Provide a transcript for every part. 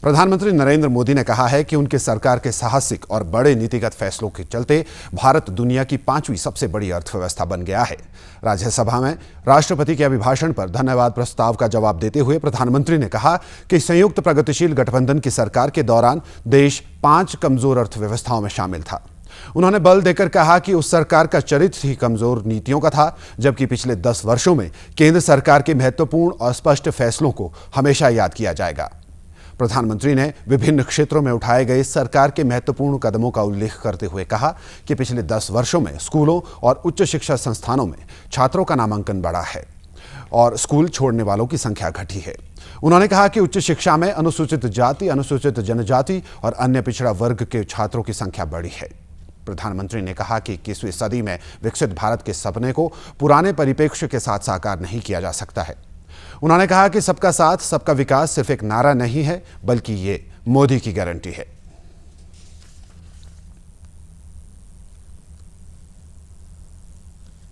प्रधानमंत्री नरेंद्र मोदी ने कहा है कि उनकी सरकार के साहसिक और बड़े नीतिगत फैसलों के चलते भारत दुनिया की 5वीं सबसे बड़ी अर्थव्यवस्था बन गया है। राज्यसभा में राष्ट्रपति के अभिभाषण पर धन्यवाद प्रस्ताव का जवाब देते हुए प्रधानमंत्री ने कहा कि संयुक्त प्रगतिशील गठबंधन की सरकार के दौरान देश 5 कमजोर अर्थव्यवस्थाओं में शामिल था। उन्होंने बल देकर कहा कि उस सरकार का चरित्र ही कमजोर नीतियों का था, जबकि पिछले 10 वर्षों में केंद्र सरकार के महत्वपूर्ण और स्पष्ट फैसलों को हमेशा याद किया जाएगा। प्रधानमंत्री ने विभिन्न क्षेत्रों में उठाए गए सरकार के महत्वपूर्ण कदमों का उल्लेख करते हुए कहा कि पिछले 10 वर्षों में स्कूलों और उच्च शिक्षा संस्थानों में छात्रों का नामांकन बढ़ा है और स्कूल छोड़ने वालों की संख्या घटी है। उन्होंने कहा कि उच्च शिक्षा में अनुसूचित जाति, अनुसूचित जनजाति और अन्य पिछड़ा वर्ग के छात्रों की संख्या बढ़ी है। प्रधानमंत्री ने कहा कि 21वीं सदी में विकसित भारत के सपने को पुराने परिप्रेक्ष्य के साथ साकार नहीं किया जा सकता है। उन्होंने कहा कि सबका साथ सबका विकास सिर्फ एक नारा नहीं है, बल्कि ये मोदी की गारंटी है।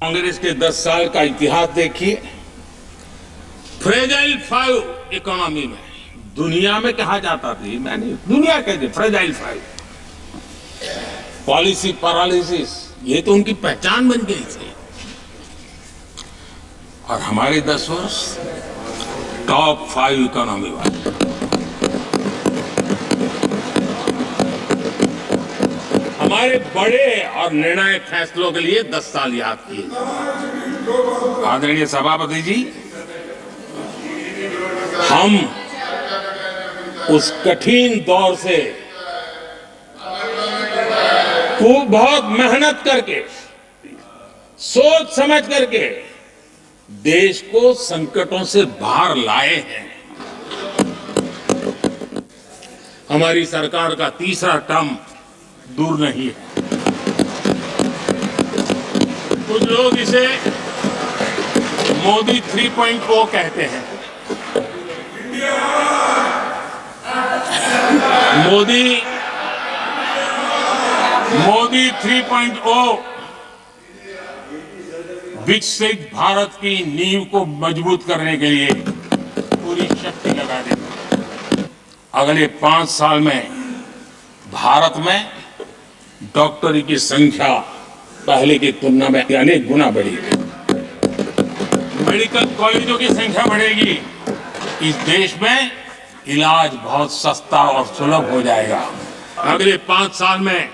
कांग्रेस के 10 साल का इतिहास देखिए। फ्रेजाइल 5 इकोनॉमी में दुनिया में कहा जाता थी, मैंने दुनिया कहते फ्रेजाइल 5, पॉलिसी पैरालिसिस, ये तो उनकी पहचान बन गई थी। और हमारे 10 वर्ष टॉप 5 इकोनॉमी वाले। हमारे बड़े और निर्णायक फैसलों के लिए 10 साल याद किए। आदरणीय सभापति जी, हम उस कठिन दौर से खूब बहुत मेहनत करके, सोच समझ करके देश को संकटों से बाहर लाए हैं। हमारी सरकार का तीसरा टर्म दूर नहीं है। कुछ लोग इसे मोदी 3.0 कहते हैं। मोदी 3.0 विकसित भारत की नींव को मजबूत करने के लिए पूरी शक्ति लगा देगा। अगले 5 साल में भारत में डॉक्टरी की संख्या पहले की तुलना में अनेक गुना बढ़ेगी। मेडिकल कॉलेजों की संख्या बढ़ेगी। इस देश में इलाज बहुत सस्ता और सुलभ हो जाएगा। अगले 5 साल में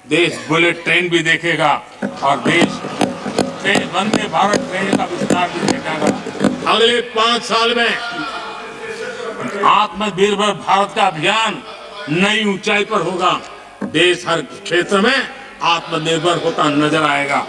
देश बुलेट ट्रेन भी देखेगा और देश वंदे भारत ट्रेन का विस्तार भी देखेगा। अगले 5 साल में आत्मनिर्भर भारत का अभियान नई ऊंचाई पर होगा। देश हर क्षेत्र में आत्मनिर्भर होता नजर आएगा।